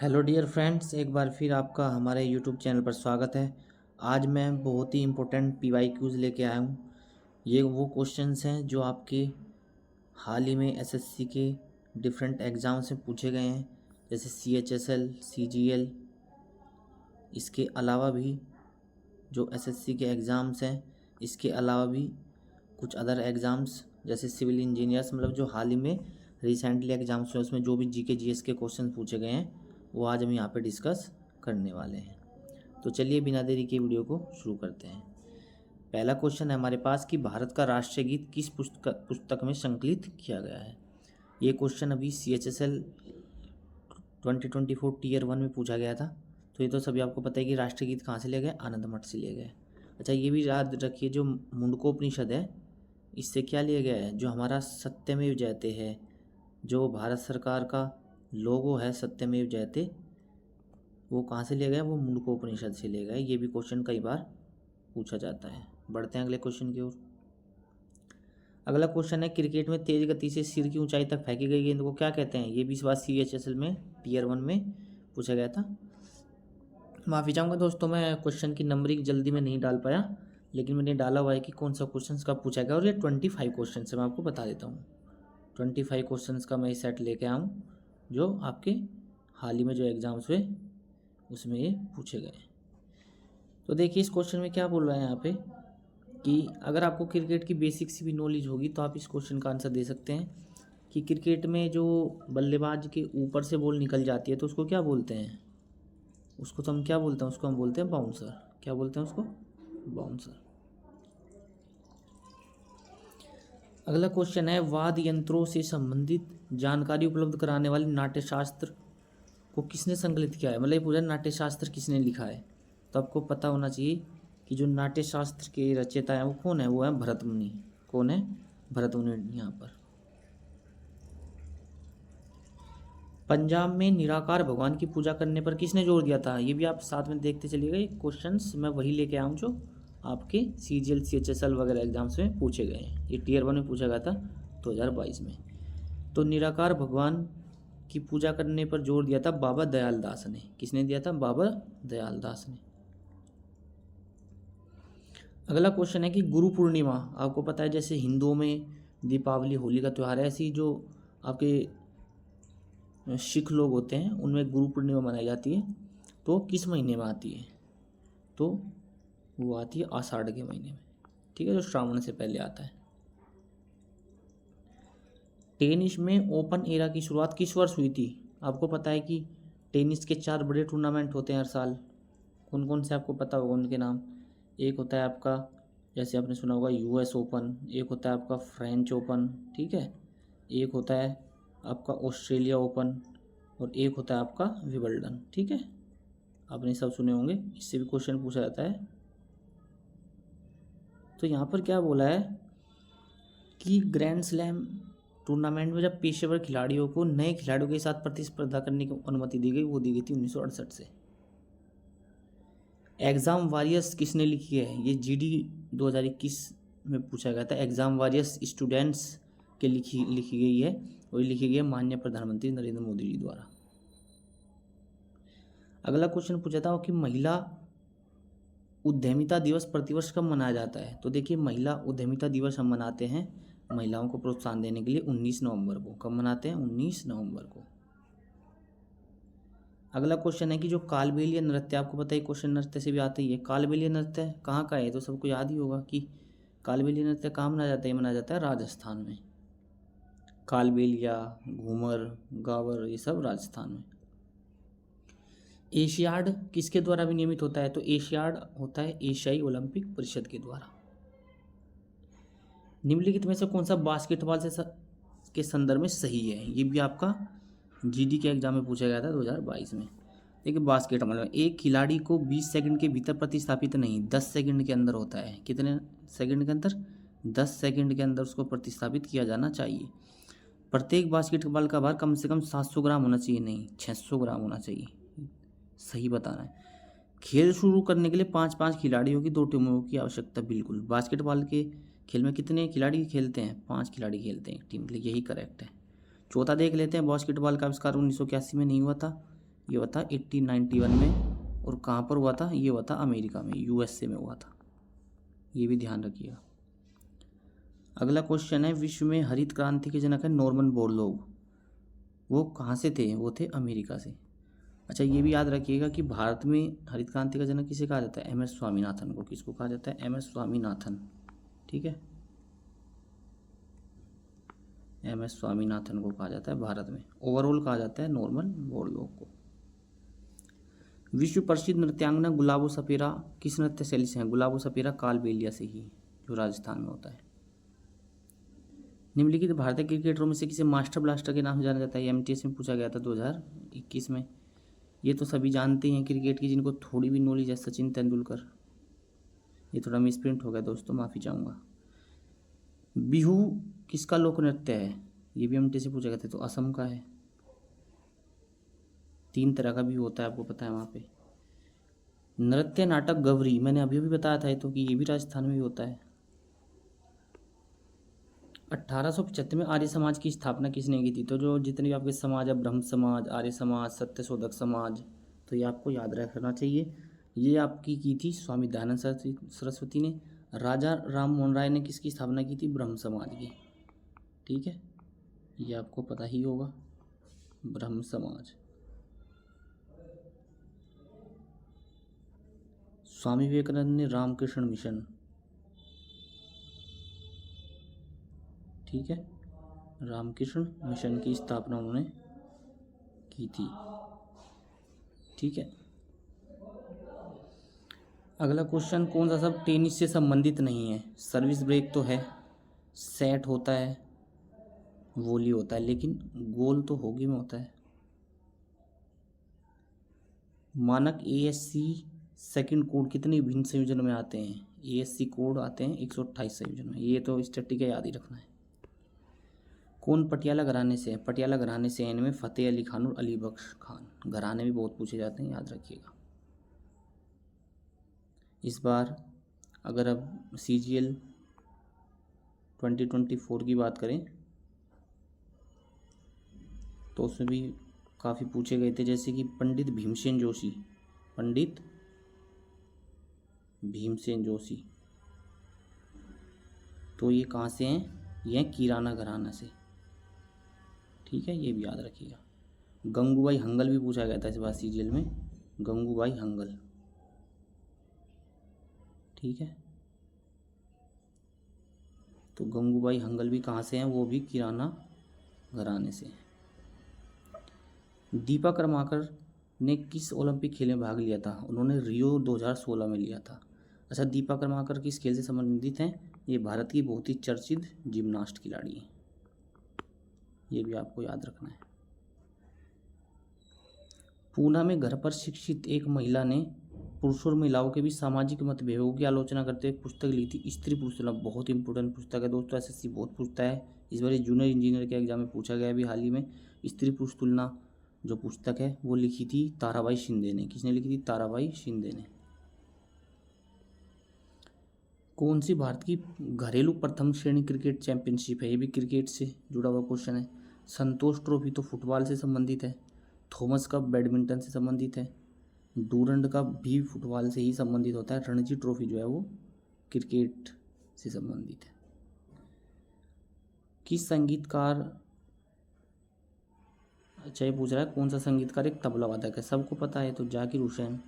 Hello dear friends, एक बार फिर आपका हमारे यूट्यूब चैनल पर स्वागत है। आज मैं बहुत ही इम्पोर्टेंट पीवाईक्यूज़ लेके आया हूँ। ये वो क्वेश्चंस हैं जो आपके हाल ही में एसएससी के डिफरेंट एग्ज़ाम से पूछे गए हैं, जैसे सीएचएसएल, सीजीएल। इसके अलावा भी जो एसएससी के एग्ज़ाम्स हैं, इसके अलावा भी कुछ अदर एग्ज़ाम्स जैसे सिविल इंजीनियर्स, मतलब जो हाल ही में रिसेंटली एग्ज़ाम्स हुए उसमें जो भी जीके जीएस के क्वेश्चन पूछे गए हैं वो आज हम यहाँ पे डिस्कस करने वाले हैं। तो चलिए बिना देरी के वीडियो को शुरू करते हैं। पहला क्वेश्चन है हमारे पास कि भारत का राष्ट्रीय गीत किस पुस्तक में संकलित किया गया है। ये क्वेश्चन अभी CHSL 2024 टीयर 1 में पूछा गया था। तो ये तो सभी आपको पता है कि राष्ट्रीय गीत कहाँ से लिए गए, आनंद मठ से लिए गए। अच्छा, ये भी याद रखिए जो मुंडकोपनिषद है इससे क्या लिया गया है, जो हमारा सत्यमेव जयते है, जो भारत सरकार का लोगो है सत्यमेव जयते, वो कहाँ से लिया गया, वो मुंडकोपनिषद से लिया गया। ये भी क्वेश्चन कई बार पूछा जाता है। बढ़ते हैं अगले क्वेश्चन की ओर। अगला क्वेश्चन है क्रिकेट में तेज गति से सिर की ऊंचाई तक फेंकी गई गेंद को क्या कहते हैं। ये भी इस बार CHSL में टीयर 1 में पूछा गया था। माफ़ी चाहूँगा दोस्तों, मैं क्वेश्चन की नंबरिंग जल्दी में नहीं डाल पाया, लेकिन मैंने डाला हुआ है कि कौन सा क्वेश्चन कब पूछा गया। और ये 25 क्वेश्चन है, मैं आपको बता देता हूँ। 25 क्वेश्चन का मैं सेट लेके आऊँ जो आपके हाल ही में जो एग्ज़ाम्स हुए उसमें ये पूछे गए। तो देखिए इस क्वेश्चन में क्या बोल रहा है यहाँ पे कि अगर आपको क्रिकेट की बेसिक सी भी नॉलेज होगी तो आप इस क्वेश्चन का आंसर दे सकते हैं कि क्रिकेट में जो बल्लेबाज के ऊपर से बॉल निकल जाती है तो उसको क्या बोलते हैं। उसको तो हम क्या बोलते हैं, उसको हम बोलते हैं बाउंसर। क्या बोलते हैं उसको, बाउंसर। अगला क्वेश्चन है वाद्य यंत्रों से संबंधित जानकारी उपलब्ध कराने वाले नाट्यशास्त्र को किसने संकलित किया है। मतलब ये पूरा नाट्यशास्त्र किसने लिखा है। तो आपको पता होना चाहिए कि जो नाट्यशास्त्र के रचयिता है वो कौन है, वो है भरत मुनि। कौन है, भरत मुनि। यहाँ पर पंजाब में निराकार भगवान की पूजा करने पर किसने जोर दिया था। ये भी आप साथ में देखते चलिएगा। ये क्वेश्चंस मैं वही लेके आऊँ जो आपके CGL CHSL वगैरह एग्जाम्स में पूछे गए हैं। ये टीयर 1 में पूछा गया था 2022 में। तो निराकार भगवान की पूजा करने पर जोर दिया था बाबा दयाल दास ने। किसने दिया था, बाबा दयाल दास ने। अगला क्वेश्चन है कि गुरु पूर्णिमा, आपको पता है जैसे हिंदुओं में दीपावली होली का त्यौहार है, ऐसी जो आपके सिख लोग होते हैं उनमें गुरु पूर्णिमा मनाई जाती है। तो किस महीने में आती है, तो वो आती है आषाढ़ के महीने में। ठीक है, जो श्रावण से पहले आता है। टेनिस में ओपन एरा की शुरुआत किस वर्ष हुई थी। आपको पता है कि टेनिस के 4 बड़े टूर्नामेंट होते हैं हर साल। कौन कौन से आपको पता होगा उनके नाम। एक होता है आपका, जैसे आपने सुना होगा US ओपन, एक होता है आपका फ्रेंच ओपन, ठीक है, एक होता है आपका ऑस्ट्रेलिया ओपन, और एक होता है आपका विंबलडन। ठीक है, आपने सब सुने होंगे, इससे भी क्वेश्चन पूछा जाता है। तो यहाँ पर क्या बोला है कि ग्रैंड स्लैम टूर्नामेंट में जब पेशेवर खिलाड़ियों को नए खिलाड़ियों के साथ प्रतिस्पर्धा करने की अनुमति दी गई, वो दी गई थी 1968 से। एग्ज़ाम वॉरियर्स किसने लिखी है। ये GD 2021 में पूछा गया था। एग्ज़ाम वॉरियर्स स्टूडेंट्स के लिखी गई है, और लिखी गई है माननीय प्रधानमंत्री नरेंद्र मोदी जी द्वारा। अगला क्वेश्चन पूछा था कि महिला उद्यमिता दिवस प्रतिवर्ष कब मनाया जाता है। तो देखिए महिला उद्यमिता दिवस हम मनाते हैं महिलाओं को प्रोत्साहन देने के लिए 19 नवंबर को। कब मनाते हैं, 19 नवंबर को। अगला क्वेश्चन है कि जो कालबेलिया नृत्य, आपको पता है क्वेश्चन नृत्य से भी आता ही है। कालबेलिया नृत्य कहाँ का है, तो सबको याद ही होगा कि कालबेलिया नृत्य कहाँ मनाया जाता है। मनाया जाता है राजस्थान में। कालबेलिया, घूमर, गावर, ये सब राजस्थान में। एशियाड किसके द्वारा विनियमित होता है, तो एशियाड होता है एशियाई ओलंपिक परिषद के द्वारा। निम्नलिखित में से कौन सा बास्केटबॉल से के संदर्भ में सही है। ये भी आपका GD के एग्जाम में पूछा गया था 2022 में। देखिए बास्केटबॉल में एक खिलाड़ी को 20 सेकंड के भीतर प्रतिस्थापित नहीं, 10 सेकंड के अंदर होता है। कितने सेकंड के अंदर, 10 सेकंड के अंदर उसको प्रतिस्थापित किया जाना चाहिए। प्रत्येक बास्केटबॉल का भार कम से कम 700 ग्राम होना चाहिए, नहीं 600 ग्राम होना चाहिए। सही बताना है। खेल शुरू करने के लिए 5-5 खिलाड़ियों की 2 टीमों की आवश्यकता। बिल्कुल, बास्केटबॉल के खेल में कितने खिलाड़ी खेलते हैं, 5 खिलाड़ी खेलते हैं एक टीम के लिए, यही करेक्ट है। चौथा देख लेते हैं। बास्केटबॉल का आविष्कार 1981 में नहीं हुआ था, ये हुआ था 1891 में। और कहाँ पर हुआ था? ये हुआ था अमेरिका में, यूएसए में हुआ था। ये भी ध्यान रखिएगा। अगला क्वेश्चन है, विश्व में हरित क्रांति के जनक है नॉर्मन बोरलॉग। वो कहाँ से थे? वो थे अमेरिका से। अच्छा, ये भी याद रखिएगा कि भारत में हरित क्रांति का जनक किसे कहा जाता है? एम एस स्वामीनाथन को। किसको कहा जाता है? M S Swaminathan. ठीक है, एम एस स्वामीनाथन को कहा जाता है भारत में। ओवरऑल कहा जाता है नॉर्मन बोरलॉग को। विश्व प्रसिद्ध नृत्यांगना गुलाबो सपेरा किस नृत्य शैली से है? गुलाबो सपेरा कालबेलिया से ही, जो राजस्थान में होता है। निम्नलिखित भारतीय क्रिकेटरों में से किसे मास्टर ब्लास्टर के नाम से जाना जाता है? एमटीएस में पूछा गया था 2021 में। ये तो सभी जानते हैं क्रिकेट की, जिनको थोड़ी भी नॉलेज है, सचिन तेंदुलकर। ये थोड़ा मिसप्रिंट हो गया दोस्तों, माफ़ी चाहूँगा। बिहू किसका लोक नृत्य है? ये भी एमटीएस से पूछा गया था, तो असम का है। 3 तरह का भी होता है, आपको पता है वहाँ पे। नृत्य नाटक गवरी, मैंने अभी भी बताया था तो कि ये भी राजस्थान में भी होता है। 1875 में आर्य समाज की स्थापना किसने की थी? तो जो जितने भी आपके समाज है, ब्रह्म समाज, आर्य समाज, सत्यशोधक समाज, तो ये आपको याद रखना चाहिए। ये आपकी की थी स्वामी दयानंद सरस्वती ने। राजा राम मोहन राय ने किसकी स्थापना की थी? ब्रह्म समाज की। ठीक है, ये आपको पता ही होगा, ब्रह्म समाज। स्वामी विवेकानंद ने रामकृष्ण मिशन। ठीक है, रामकृष्ण मिशन की स्थापना उन्होंने की थी। ठीक है, अगला क्वेश्चन, कौन सा सब टेनिस से संबंधित नहीं है? सर्विस ब्रेक तो है, सेट होता है, वॉली होता है, लेकिन गोल तो होगी में होता है। मानक एएससी सेकंड कोड कितने विभिन्न संयोजनों में आते हैं? एएससी कोड आते हैं 128 संयोजन में। ये तो स्टैटिक है, याद ही रखना है। कौन पटियाला घराने से है? पटियाला घराने से इनमें फतेह अली खान और अली बख्श खान। घराने भी बहुत पूछे जाते हैं, याद रखिएगा। इस बार अगर अब CGL 2024 की बात करें तो उसमें भी काफ़ी पूछे गए थे, जैसे कि पंडित भीमसेन जोशी। पंडित भीमसेन जोशी, तो ये कहाँ से हैं? ये हैं किराना घराना से। ठीक है, ये भी याद रखिएगा। गंगूबाई हंगल भी पूछा गया था इस बार CGL में, गंगूबाई हंगल। ठीक है, तो गंगूबाई हंगल भी कहाँ से हैं? वो भी किराना घराने से हैं। दीपा कर्माकर ने किस ओलंपिक खेल में भाग लिया था? उन्होंने रियो 2016 में लिया था। अच्छा, दीपा कर्माकर किस खेल से संबंधित हैं? ये भारत की बहुत ही चर्चित जिम्नास्ट खिलाड़ी हैं। ये भी आपको याद रखना है। पूना में घर पर शिक्षित एक महिला ने पुरुषों और महिलाओं के बीच सामाजिक मतभेदों की आलोचना करते हुए पुस्तक लिखी थी, स्त्री पुरुष तुलना। बहुत इंपॉर्टेंट पुस्तक है दोस्तों, SSC बहुत पूछता है। इस बार जूनियर इंजीनियर के एग्जाम में पूछा गया अभी हाल ही में। स्त्री पुरुष तुलना जो पुस्तक है वो लिखी थी ताराबाई शिंदे ने। किसने लिखी थी? ताराबाई शिंदे ने। कौन सी भारत की घरेलू प्रथम श्रेणी क्रिकेट चैंपियनशिप है? ये भी क्रिकेट से जुड़ा हुआ क्वेश्चन है। संतोष ट्रॉफी तो फुटबॉल से संबंधित है। थॉमस कप बैडमिंटन से संबंधित है। डूरंड कप भी फुटबॉल से ही संबंधित होता है। रणजी ट्रॉफी जो है वो क्रिकेट से संबंधित है। किस संगीतकार, अच्छा ये पूछ रहा है कौन सा संगीतकार एक तबला वादक है? सबको पता है, तो जाकिर हुसैन।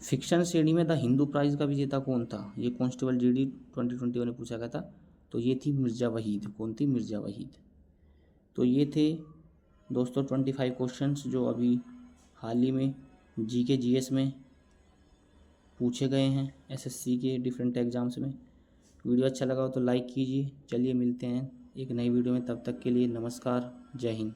फिक्शन श्रेणी में द हिंदू प्राइज का विजेता कौन था? ये कांस्टेबल GD 2021 में पूछा गया था, तो ये थी मिर्ज़ा वहीद। कौन थी? मिर्ज़ा वहीद। तो ये थे दोस्तों 25 क्वेश्चंस जो अभी हाल ही में GK GS में पूछे गए हैं SSC के डिफरेंट एग्जाम्स में। वीडियो अच्छा लगा हो तो लाइक कीजिए। चलिए मिलते हैं एक नई वीडियो में, तब तक के लिए नमस्कार, जय हिंद।